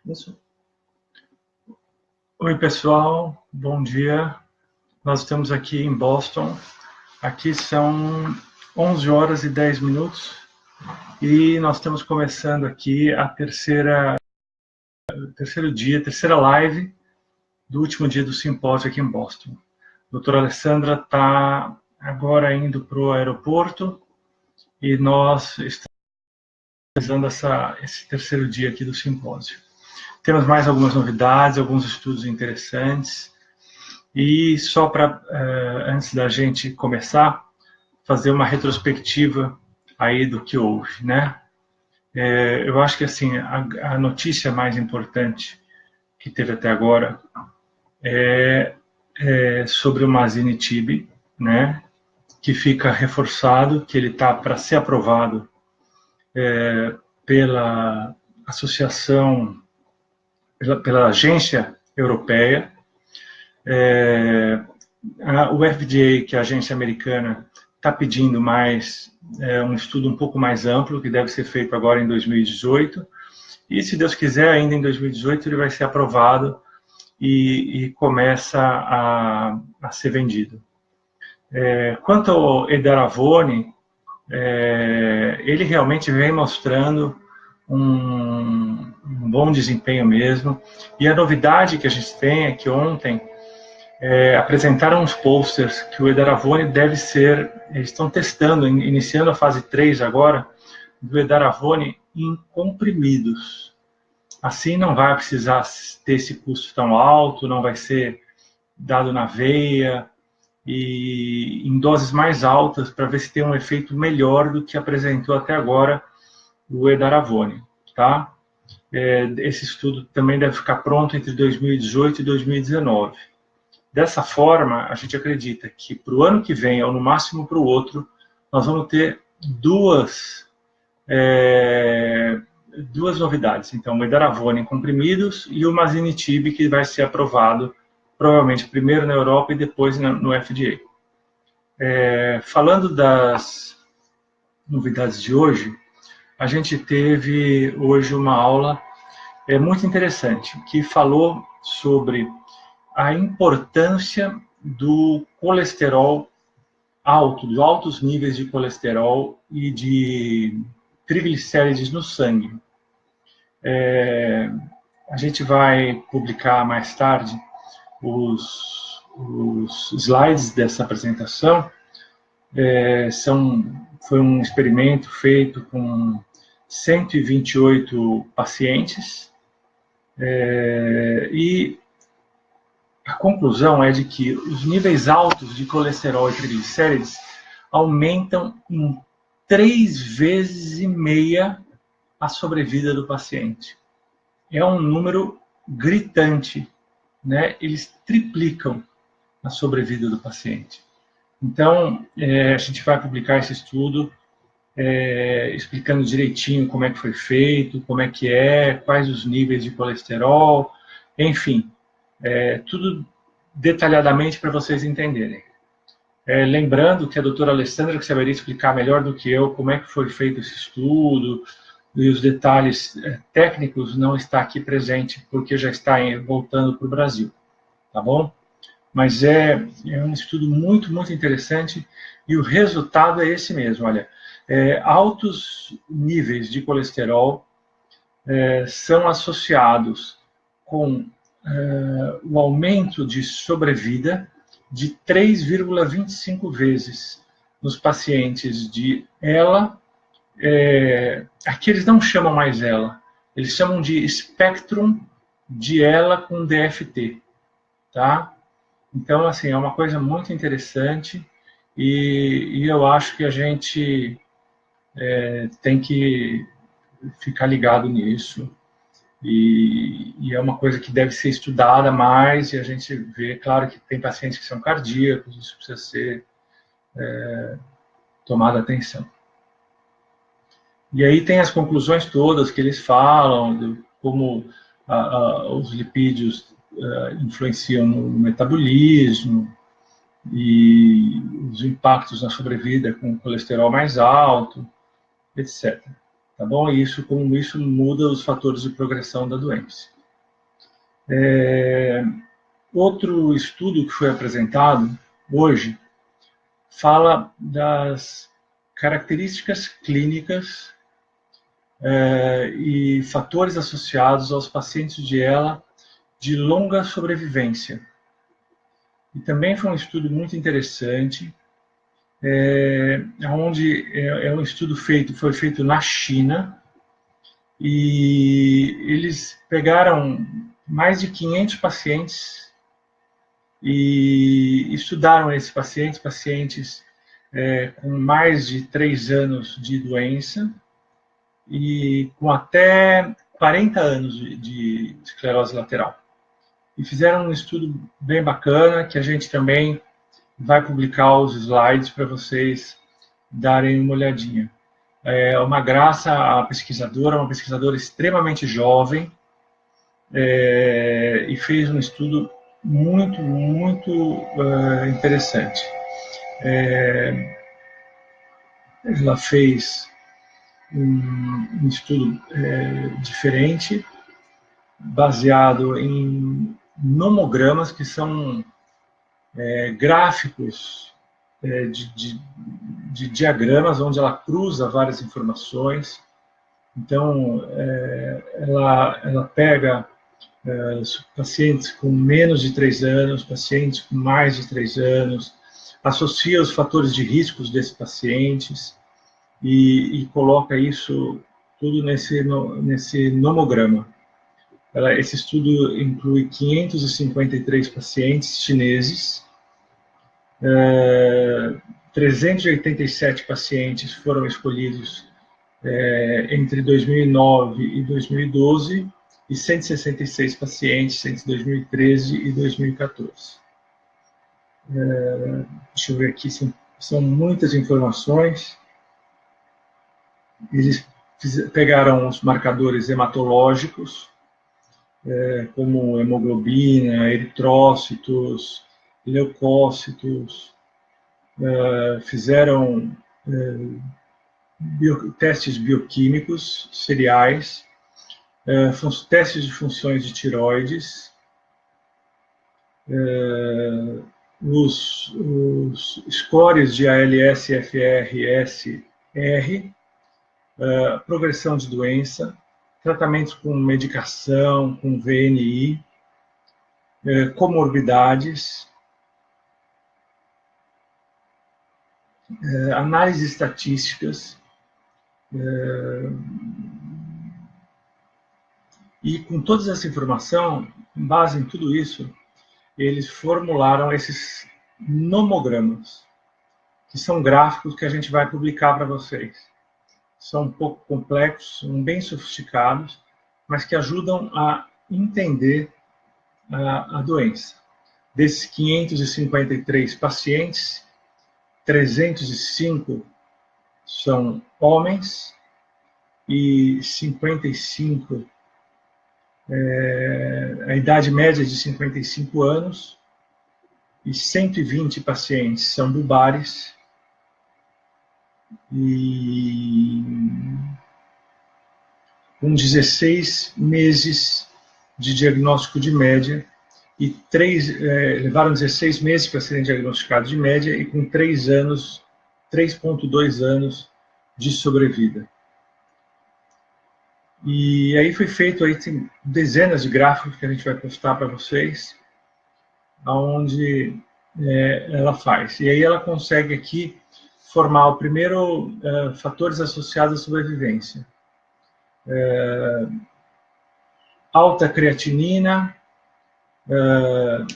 Isso. Oi, pessoal, bom dia. Nós estamos aqui em Boston. Aqui são 11 horas e 10 minutos e nós estamos começando aqui a terceira live do último dia do simpósio aqui em Boston. A doutora Alessandra está agora indo para o aeroporto e nós estamos realizando esse terceiro dia aqui do simpósio. Temos mais algumas novidades, alguns estudos interessantes. E só para, antes da gente começar, fazer uma retrospectiva aí do que houve, né? Eu acho que, assim, a notícia mais importante que teve até agora é sobre o Mazinitib, né? Que fica reforçado que ele está para ser aprovado pela associação, pela agência europeia. O FDA, que é a agência americana, está pedindo um estudo um pouco mais amplo, que deve ser feito agora em 2018, e se Deus quiser, ainda em 2018 ele vai ser aprovado e começa a ser vendido. Quanto ao Edaravone, ele realmente vem mostrando um bom desempenho mesmo, e a novidade que a gente tem é que ontem apresentaram uns posters que o Edaravone deve ser, eles estão testando, iniciando a fase 3 agora, do Edaravone em comprimidos. Assim não vai precisar ter esse custo tão alto, não vai ser dado na veia, e em doses mais altas, para ver se tem um efeito melhor do que apresentou até agora o Edaravone, tá? Esse estudo também deve ficar pronto entre 2018 e 2019. Dessa forma, a gente acredita que para o ano que vem, ou no máximo para o outro, nós vamos ter duas novidades. Então, o Edaravone em comprimidos e o Mazinitib, que vai ser aprovado, provavelmente primeiro na Europa e depois no FDA. Falando das novidades de hoje, a gente teve hoje uma aula muito interessante, que falou sobre a importância do colesterol alto, dos altos níveis de colesterol e de triglicérides no sangue. A gente vai publicar mais tarde os slides dessa apresentação. Foi um experimento feito com 128 pacientes e a conclusão é de que os níveis altos de colesterol e triglicérides aumentam em 3,5 vezes a sobrevida do paciente. É um número gritante, né? Eles triplicam a sobrevida do paciente. Então, a gente vai publicar esse estudo explicando direitinho como é que foi feito, como é que quais os níveis de colesterol, enfim. Tudo detalhadamente para vocês entenderem. Lembrando que a doutora Alessandra, que saberia explicar melhor do que eu como é que foi feito esse estudo e os detalhes técnicos, não está aqui presente porque já está voltando para o Brasil, tá bom? Mas é um estudo muito, muito interessante e o resultado é esse mesmo, olha, altos níveis de colesterol são associados com o aumento de sobrevida de 3,25 vezes nos pacientes de ELA. Aqui eles não chamam mais ELA, eles chamam de Spectrum de ELA com DFT, tá? Então, assim, é uma coisa muito interessante e eu acho que a gente tem que ficar ligado nisso. E é uma coisa que deve ser estudada mais, e a gente vê, claro, que tem pacientes que são cardíacos, isso precisa ser tomado atenção. E aí tem as conclusões todas que eles falam, de como os lipídios influenciam no metabolismo, e os impactos na sobrevida com colesterol mais alto, etc. tá bom? E como isso muda os fatores de progressão da doença. Outro estudo que foi apresentado hoje fala das características clínicas e fatores associados aos pacientes de ELA de longa sobrevivência. E também foi um estudo muito interessante, onde é um estudo foi feito na China, e eles pegaram mais de 500 pacientes e estudaram esses pacientes com mais de 3 anos de doença e com até 40 anos de esclerose lateral. E fizeram um estudo bem bacana, que a gente também vai publicar os slides para vocês darem uma olhadinha. É uma graça a pesquisadora, uma pesquisadora extremamente jovem, e fez um estudo muito interessante. Ela fez um estudo diferente, baseado em nomogramas, que são gráficos de diagramas, onde ela cruza várias informações. Então, ela pega pacientes com menos de 3 anos, pacientes com mais de 3 anos, associa os fatores de riscos desses pacientes e coloca isso tudo nesse nomograma. Esse estudo inclui 553 pacientes chineses, 387 pacientes foram escolhidos entre 2009 e 2012 e 166 pacientes entre 2013 e 2014. Deixa eu ver aqui, são muitas informações. Eles pegaram os marcadores hematológicos, como hemoglobina, eritrócitos, leucócitos, fizeram testes bioquímicos seriais, testes de funções de tireoides, os scores de ALS, FR, SR, progressão de doença, tratamentos com medicação, com VNI, comorbidades, análises estatísticas, e com toda essa informação, com base em tudo isso, eles formularam esses nomogramas, que são gráficos que a gente vai publicar para vocês. São um pouco complexos, são bem sofisticados, mas que ajudam a entender a doença. Desses 553 pacientes, 305 são homens e 55, a idade média de 55 anos, e 120 pacientes são bulbares, e com 16 meses de diagnóstico de média, e levaram 16 meses para serem diagnosticados de média, e com 3,2 anos de sobrevida. E aí foi feito, aí tem dezenas de gráficos que a gente vai postar para vocês, onde ela faz. E aí ela consegue aqui formar o primeiro fatores associados à sobrevivência. Alta creatinina,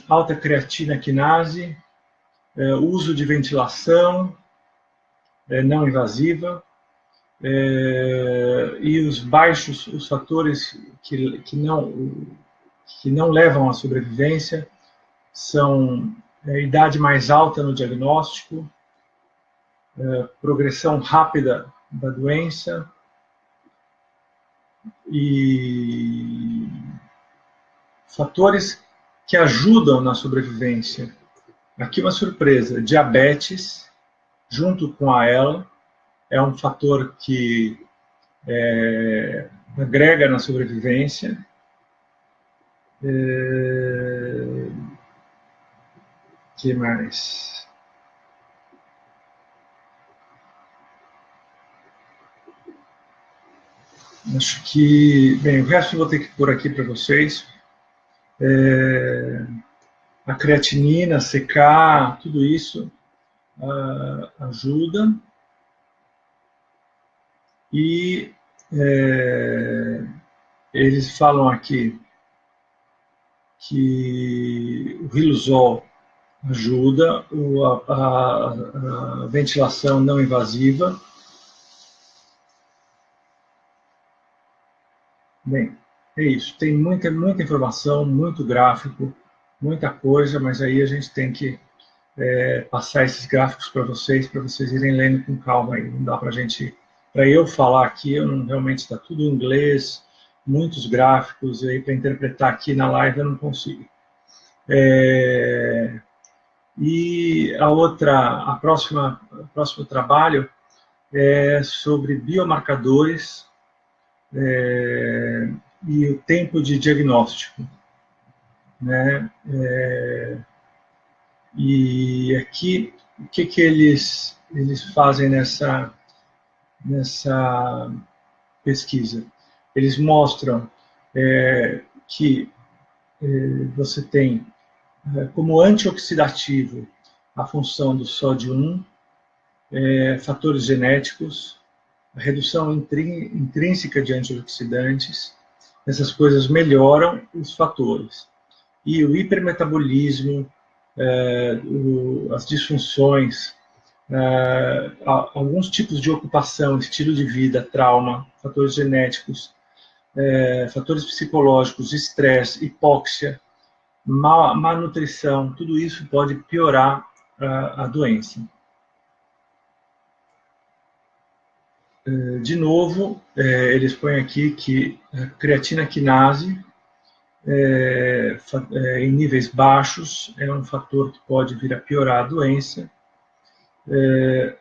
alta creatina quinase, uso de ventilação não invasiva, e os fatores que não levam à sobrevivência são idade mais alta no diagnóstico, progressão rápida da doença e fatores que ajudam na sobrevivência. Aqui uma surpresa: diabetes, junto com a ELA, é um fator que agrega na sobrevivência. Que mais? Acho que, bem, o resto eu vou ter que pôr aqui para vocês. A creatinina, CK, tudo isso ajuda. E eles falam aqui que o Riluzol ajuda, a ventilação não invasiva. Bem, é isso. Tem muita informação, muito gráfico, muita coisa, mas aí a gente tem que passar esses gráficos para vocês irem lendo com calma aí. Não dá para eu falar aqui, realmente está tudo em inglês, muitos gráficos, e aí para interpretar aqui na live eu não consigo. E o próximo trabalho é sobre biomarcadores e o tempo de diagnóstico, né? E aqui, o que eles fazem nessa pesquisa? Eles mostram que você tem como antioxidativo a função do sódio 1, fatores genéticos, a redução intrínseca de antioxidantes. Essas coisas melhoram os fatores. E o hipermetabolismo, as disfunções, alguns tipos de ocupação, estilo de vida, trauma, fatores genéticos, fatores psicológicos, estresse, hipóxia, má nutrição, tudo isso pode piorar a doença. De novo, eles põem aqui que a creatina quinase, em níveis baixos, é um fator que pode vir a piorar a doença.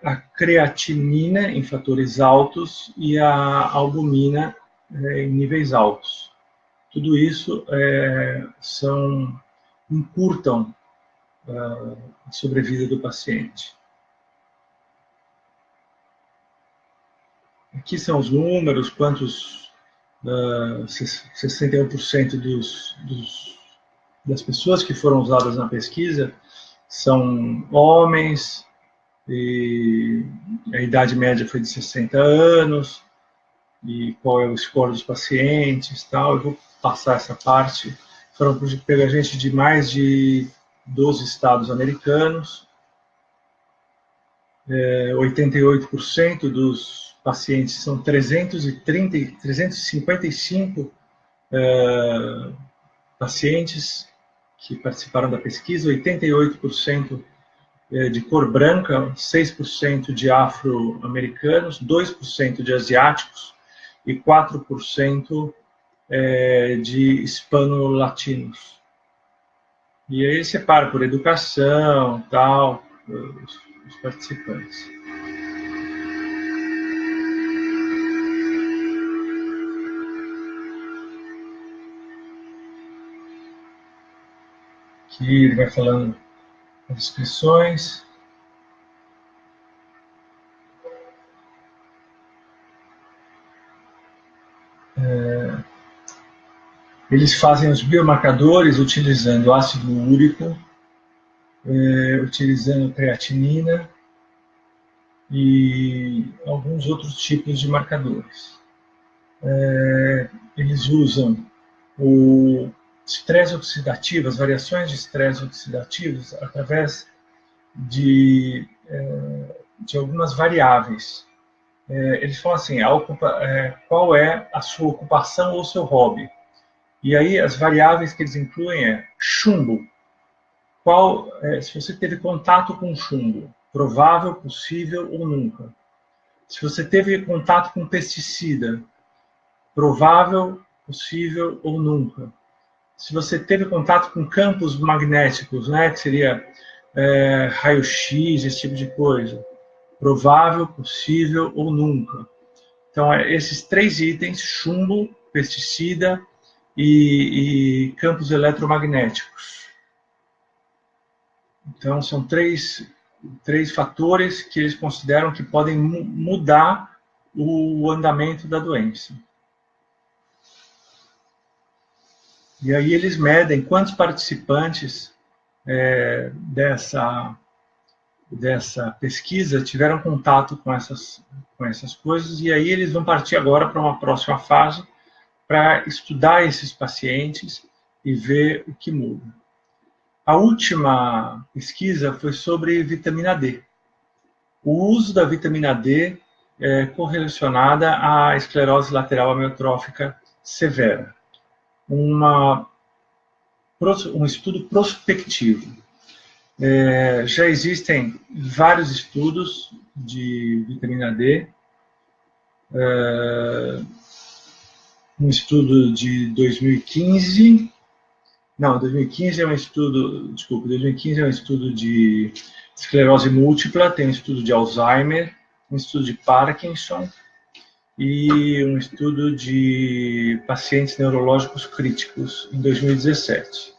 A creatinina em fatores altos e a albumina em níveis altos. Tudo isso encurtam a sobrevida do paciente. Aqui são os números, quantos 61% das pessoas que foram usadas na pesquisa são homens, e a idade média foi de 60 anos, e qual é o score dos pacientes, tal. Eu vou passar essa parte. Foram pegar gente de mais de 12 estados americanos. 88% dos pacientes são 355 pacientes que participaram da pesquisa, 88% de cor branca, 6% de afro-americanos, 2% de asiáticos e 4% de hispano-latinos. E aí separa por educação, tal, os participantes. Aqui ele vai falando as descrições. Eles fazem os biomarcadores utilizando ácido úrico, utilizando creatinina e alguns outros tipos de marcadores. Eles usam o estresse oxidativo, as variações de estresse oxidativos, através de algumas variáveis. Eles falam assim, qual é a sua ocupação ou seu hobby? E aí as variáveis que eles incluem chumbo. Se você teve contato com chumbo, provável, possível ou nunca. Se você teve contato com pesticida, provável, possível ou nunca. Se você teve contato com campos magnéticos, né, que seria raio-x, esse tipo de coisa, provável, possível ou nunca. Então, esses 3 itens, chumbo, pesticida e campos eletromagnéticos. Então, são três fatores que eles consideram que podem mudar o andamento da doença. E aí eles medem quantos participantes dessa pesquisa tiveram contato com essas coisas, e aí eles vão partir agora para uma próxima fase para estudar esses pacientes e ver o que muda. A última pesquisa foi sobre vitamina D. O uso da vitamina D é correlacionada à esclerose lateral amiotrófica severa. Um estudo prospectivo. Já existem vários estudos de vitamina D. Um estudo de 2015. Não, 2015 é um estudo. Desculpa, 2015 é um estudo de esclerose múltipla, tem um estudo de Alzheimer, um estudo de Parkinson e um estudo de pacientes neurológicos críticos em 2017.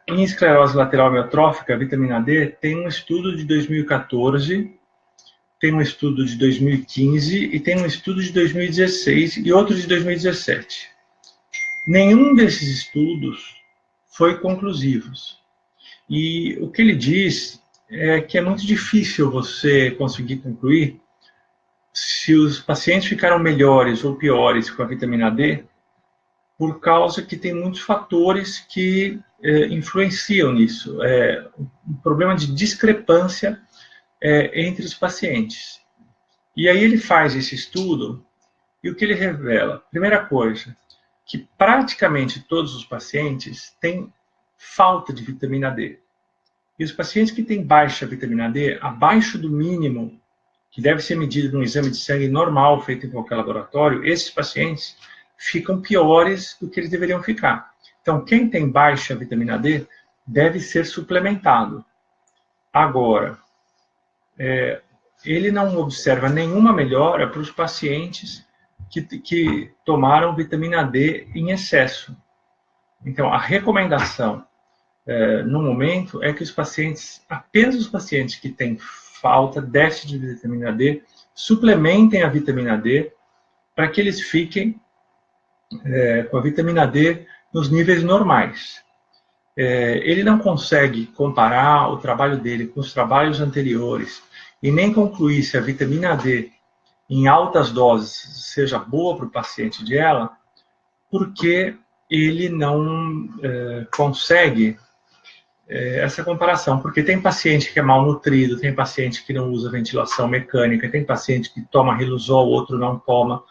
Em esclerose lateral amiotrófica, a vitamina D, tem um estudo de 2014, tem um estudo de 2015 e tem um estudo de 2016 e outro de 2017. Nenhum desses estudos foi conclusivos. E o que ele diz é que é muito difícil você conseguir concluir se os pacientes ficaram melhores ou piores com a vitamina D, por causa que tem muitos fatores que influenciam nisso. Um problema de discrepância entre os pacientes. E aí ele faz esse estudo e o que ele revela? Primeira coisa, que praticamente todos os pacientes têm falta de vitamina D. E os pacientes que têm baixa vitamina D, abaixo do mínimo, que deve ser medido num exame de sangue normal, feito em qualquer laboratório, esses pacientes ficam piores do que eles deveriam ficar. Então, quem tem baixa vitamina D deve ser suplementado. Agora, ele não observa nenhuma melhora para os pacientes que tomaram vitamina D em excesso. Então, a recomendação no momento é que apenas os pacientes que têm falta, déficit de vitamina D, suplementem a vitamina D para que eles fiquem com a vitamina D nos níveis normais. Ele não consegue comparar o trabalho dele com os trabalhos anteriores e nem concluir se a vitamina D em altas doses seja boa para o paciente dela, porque ele não consegue essa comparação, porque tem paciente que é mal nutrido, tem paciente que não usa ventilação mecânica, tem paciente que toma Riluzol, outro não toma.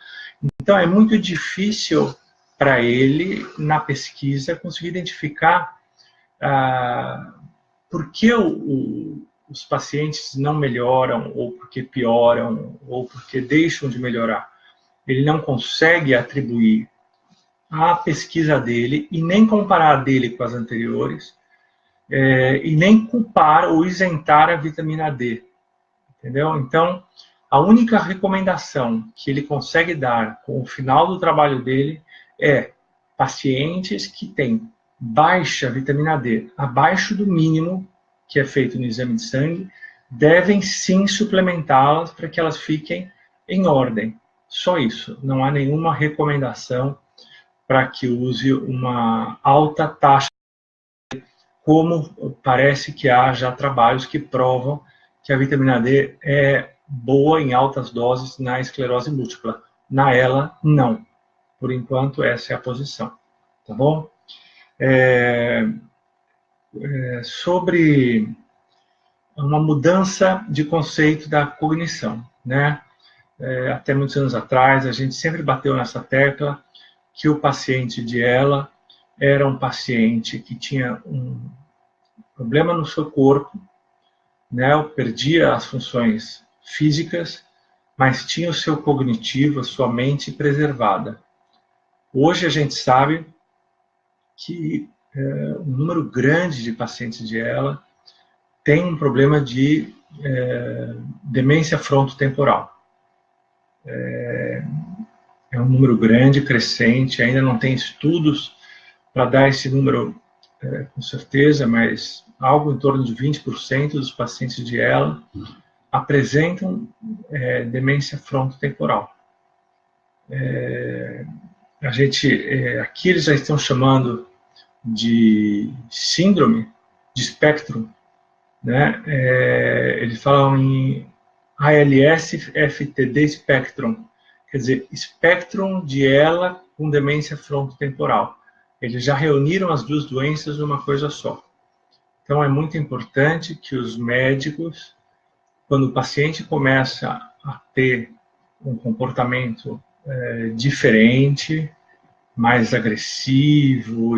Então é muito difícil para ele, na pesquisa, conseguir identificar por que os pacientes não melhoram, ou porque pioram, ou porque deixam de melhorar. Ele não consegue atribuir à pesquisa dele e nem comparar a dele com as anteriores, e nem culpar ou isentar a vitamina D. Entendeu? Então, a única recomendação que ele consegue dar com o final do trabalho dele é pacientes que têm baixa vitamina D, abaixo do mínimo que é feito no exame de sangue, devem sim suplementá-las para que elas fiquem em ordem. Só isso. Não há nenhuma recomendação para que use uma alta taxa, como parece que há já trabalhos que provam que a vitamina D é boa em altas doses na esclerose múltipla. Na ELA, não. Por enquanto, essa é a posição. Tá bom? Sobre uma mudança de conceito da cognição, né? Até muitos anos atrás, a gente sempre bateu nessa tecla que o paciente de ELA era um paciente que tinha um problema no seu corpo, né? Perdia as funções físicas, mas tinha o seu cognitivo, a sua mente preservada. Hoje a gente sabe que um número grande de pacientes de ELA tem um problema de demência frontotemporal. É um número grande, crescente, ainda não tem estudos para dar esse número com certeza, mas algo em torno de 20% dos pacientes de ELA apresentam demência frontotemporal. Aqui eles já estão chamando de síndrome de espectro, né? Eles falam em ALS-FTD Spectrum, quer dizer, espectrum de ELA com demência frontotemporal. Eles já reuniram as duas doenças numa coisa só. Então, é muito importante que os médicos, quando o paciente começa a ter um comportamento diferente, mais agressivo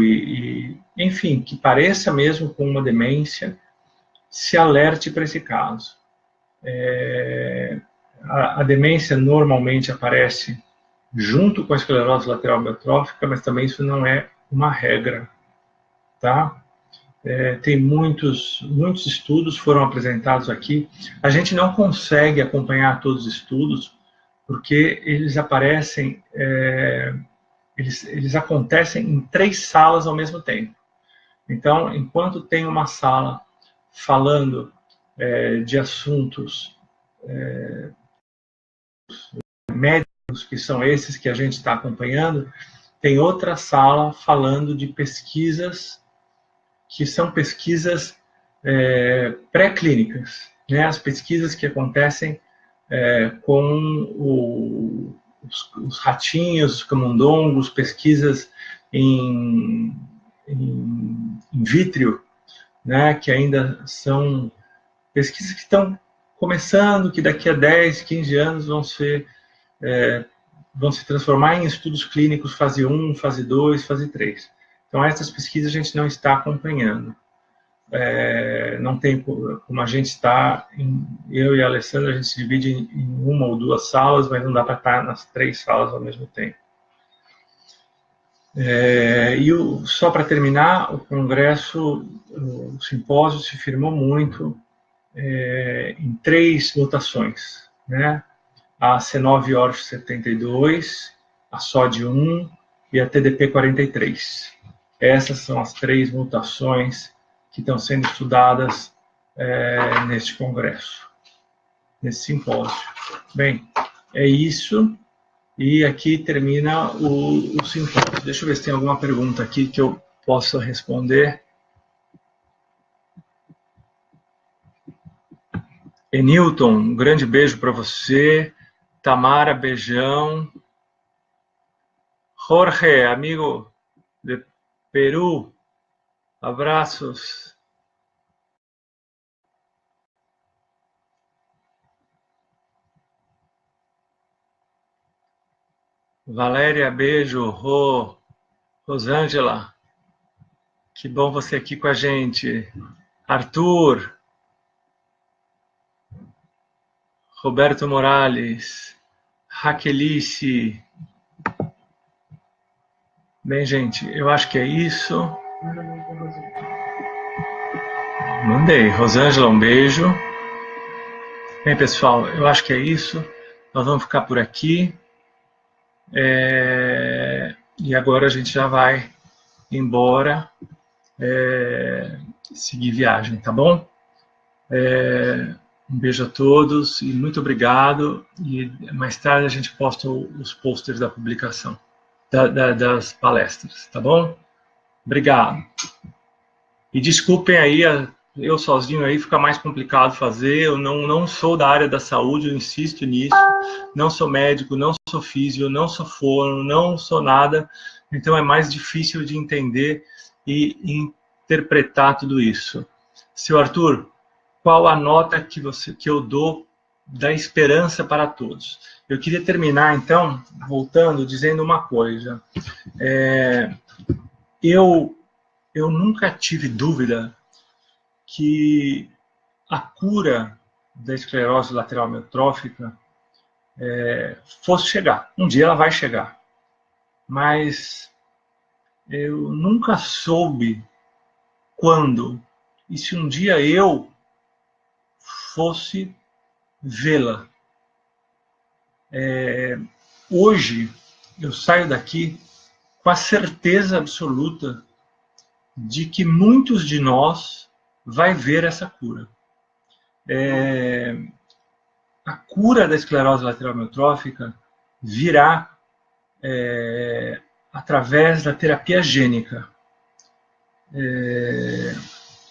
enfim, que pareça mesmo com uma demência, se alerte para esse caso. A demência normalmente aparece junto com a esclerose lateral amiotrófica, mas também isso não é uma regra, tá? Tem muitos estudos foram apresentados aqui. A gente não consegue acompanhar todos os estudos, porque eles aparecem, eles acontecem em 3 salas ao mesmo tempo. Então, enquanto tem uma sala falando de assuntos médicos, que são esses que a gente está acompanhando, tem outra sala falando de pesquisas que são pesquisas pré-clínicas, né? As pesquisas que acontecem com os ratinhos, os camundongos, pesquisas em vítreo, né? Que ainda são pesquisas que estão começando, que daqui a 10, 15 anos vão se transformar em estudos clínicos fase 1, fase 2, fase 3. Então, essas pesquisas a gente não está acompanhando. Não tem como a gente está, eu e a Alessandra, a gente se divide em 1 ou 2 salas, mas não dá para estar nas 3 salas ao mesmo tempo. Só para terminar, o congresso, o simpósio se firmou muito em 3 mutações, né? A C9orf72, a SOD1 e a TDP43. Essas são as 3 mutações que estão sendo estudadas neste congresso, nesse simpósio. Bem, é isso. E aqui termina o simpósio. Deixa eu ver se tem alguma pergunta aqui que eu possa responder. Enilton, um grande beijo para você. Tamara, beijão. Jorge, amigo de Peru, abraços. Valéria, beijo. Rosângela, que bom você aqui com a gente. Arthur, Roberto Morales, Raquelice. Bem, gente, eu acho que é isso. Mandei. Rosângela, um beijo. Bem, pessoal, eu acho que é isso. Nós vamos ficar por aqui. E agora a gente já vai embora, seguir viagem, tá bom? Um beijo a todos e muito obrigado. E mais tarde a gente posta os posters da publicação, das palestras, tá bom? Obrigado. E desculpem aí, eu sozinho aí fica mais complicado fazer. Eu não sou da área da saúde, eu insisto nisso. Não sou médico, não sou físio, não sou fono, não sou nada. Então é mais difícil de entender e interpretar tudo isso. Seu Arthur, qual a nota que eu dou da esperança para todos? Eu queria terminar, então, voltando, dizendo uma coisa. Eu nunca tive dúvida que a cura da esclerose lateral amiotrófica fosse chegar. Um dia ela vai chegar. Mas eu nunca soube quando e se um dia eu fosse vê-la. Hoje, eu saio daqui com a certeza absoluta de que muitos de nós vai ver essa cura. A cura da esclerose lateral amiotrófica virá através da terapia gênica.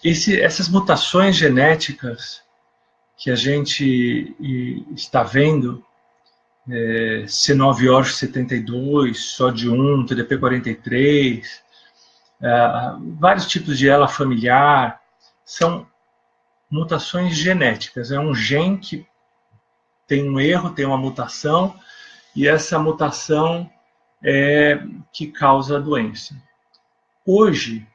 Essas mutações genéticas que a gente está vendo, C9orf72, SOD1, TDP43, vários tipos de ELA familiar, são mutações genéticas. É um gene que tem um erro, tem uma mutação, e essa mutação é que causa a doença. Hoje,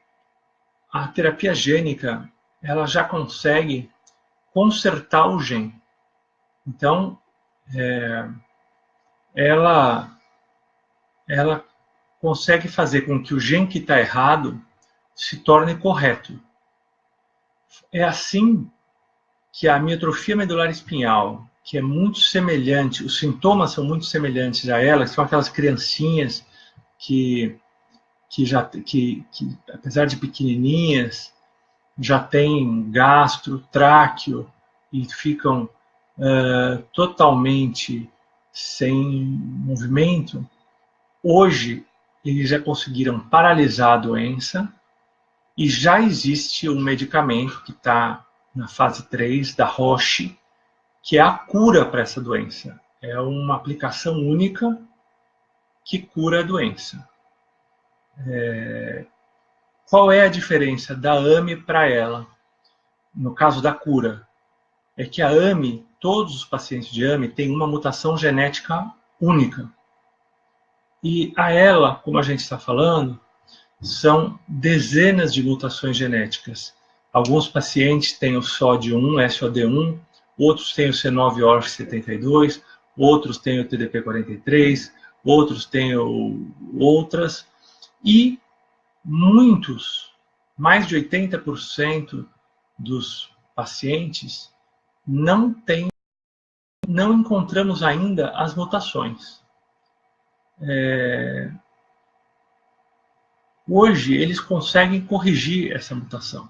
a terapia gênica, ela já consegue consertar o gene. Então, ela consegue fazer com que o gene que está errado se torne correto. É assim que a amiotropia medular espinhal, que é muito semelhante, os sintomas são muito semelhantes a ela, são aquelas criancinhas que apesar de pequenininhas, já têm gastro, tráqueo e ficam totalmente sem movimento. Hoje, eles já conseguiram paralisar a doença e já existe um medicamento que está na fase 3 da Roche, que é a cura para essa doença. É uma aplicação única que cura a doença. Qual é a diferença da AMI para ela? No caso da cura, é que a AMI, todos os pacientes de AMI têm uma mutação genética única. E a ela, como a gente está falando, são dezenas de mutações genéticas. Alguns pacientes têm o SOD1, SOD1, outros têm o C9orf72, outros têm o TDP43, outros têm outras, e muitos, mais de 80% dos pacientes não encontramos ainda as mutações. Hoje, eles conseguem corrigir essa mutação.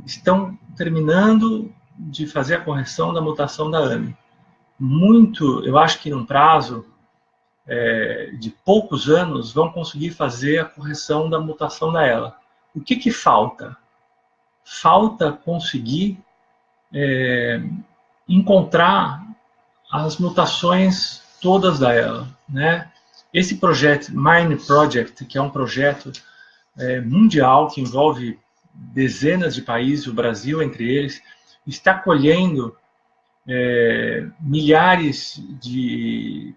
Estão terminando de fazer a correção da mutação da AMI. Eu acho que num prazo de poucos anos, vão conseguir fazer a correção da mutação da ELA. O que falta? Falta conseguir encontrar as mutações todas da ELA, né? Esse projeto, MIND Project, que é um projeto mundial que envolve dezenas de países, o Brasil entre eles, está colhendo milhares de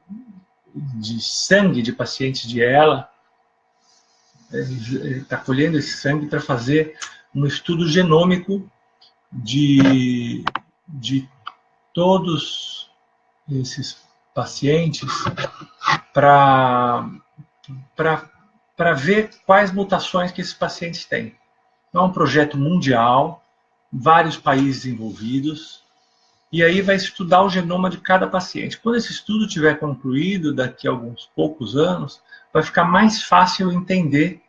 sangue de pacientes de ELA, está colhendo esse sangue para fazer um estudo genômico de todos esses pacientes para ver quais mutações que esses pacientes têm. É um projeto mundial, vários países envolvidos, e aí vai estudar o genoma de cada paciente. Quando esse estudo tiver concluído, daqui a alguns poucos anos, vai ficar mais fácil entender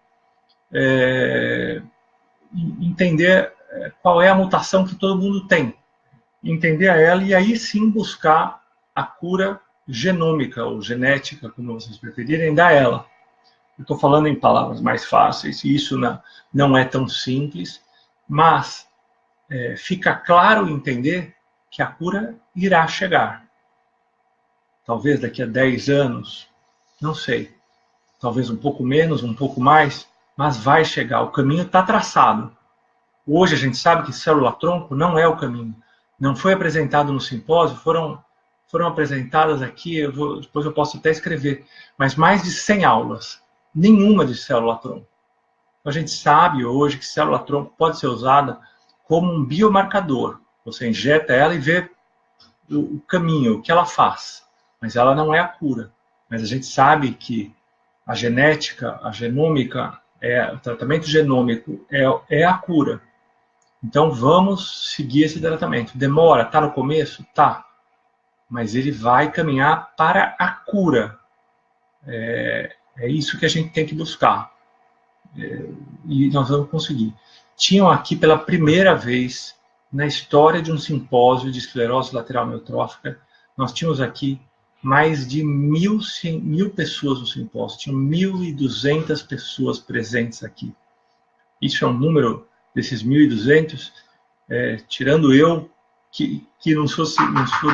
qual é a mutação que todo mundo tem, entender ela e aí sim buscar a cura genômica ou genética, como vocês preferirem, da ela. Eu estou falando em palavras mais fáceis, e isso não é tão simples, mas fica claro entender que a cura irá chegar. Talvez daqui a 10 anos, não sei. Talvez um pouco menos, um pouco mais, mas vai chegar. O caminho está traçado. Hoje a gente sabe que célula-tronco não é o caminho. Não foi apresentado no simpósio, foram apresentadas aqui, depois eu posso até escrever, mas mais de 100 aulas. Nenhuma de célula-tronco. A gente sabe hoje que célula-tronco pode ser usada como um biomarcador. Você injeta ela e vê o caminho, o que ela faz. Mas ela não é a cura. Mas a gente sabe que a genética, a genômica, o tratamento genômico é a cura. Então vamos seguir esse tratamento. Demora? Está no começo? Tá. mas ele vai caminhar para a cura. É isso que a gente tem que buscar. E nós vamos conseguir. Tinham aqui pela primeira vez na história de um simpósio de esclerose lateral amiotrófica, nós tínhamos aqui mais de 1.000 pessoas no simpósio, tinham 1.200 pessoas presentes aqui. Isso é um número desses 1.200, tirando eu, que não sou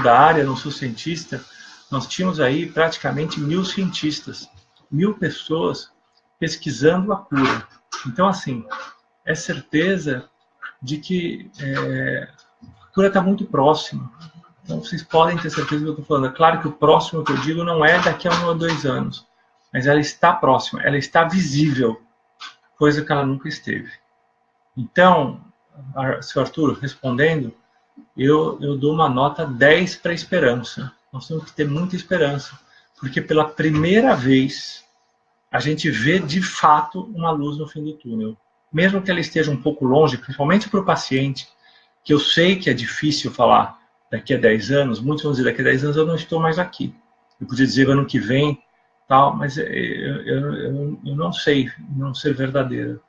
da área, não sou cientista, nós tínhamos aí praticamente 1.000 cientistas, 1.000 pessoas pesquisando a cura. Então, assim, é certeza de que a cura está muito próxima. Então, vocês podem ter certeza do que eu estou falando. É claro que o próximo que eu digo não é daqui a 1 ou 2 anos, mas ela está próxima, ela está visível, coisa que ela nunca esteve. Então, seu Arthur, respondendo, eu dou uma nota 10 para a esperança. Nós temos que ter muita esperança, porque pela primeira vez a gente vê de fato uma luz no fim do túnel. Mesmo que ela esteja um pouco longe, principalmente para o paciente, que eu sei que é difícil falar daqui a 10 anos, muitos vão dizer daqui a 10 anos eu não estou mais aqui. Eu podia dizer ano que vem, tal, mas eu não sei, não ser verdadeiro.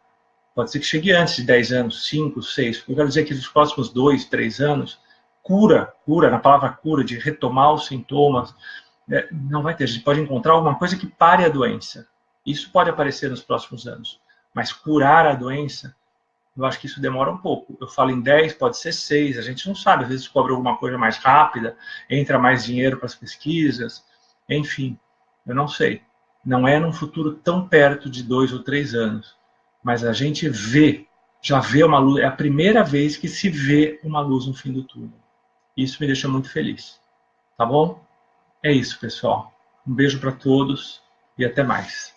Pode ser que chegue antes de 10 anos, 5, 6. Eu quero dizer que nos próximos 2, 3 anos, cura, na palavra cura, de retomar os sintomas, não vai ter. A gente pode encontrar alguma coisa que pare a doença. Isso pode aparecer nos próximos anos. Mas curar a doença, eu acho que isso demora um pouco. Eu falo em 10, pode ser 6, a gente não sabe. Às vezes descobre alguma coisa mais rápida, entra mais dinheiro para as pesquisas, enfim, eu não sei. Não é num futuro tão perto de 2 ou 3 anos. Mas a gente já vê uma luz, é a primeira vez que se vê uma luz no fim do túnel. Isso me deixa muito feliz. Tá bom? É isso, pessoal. Um beijo para todos e até mais.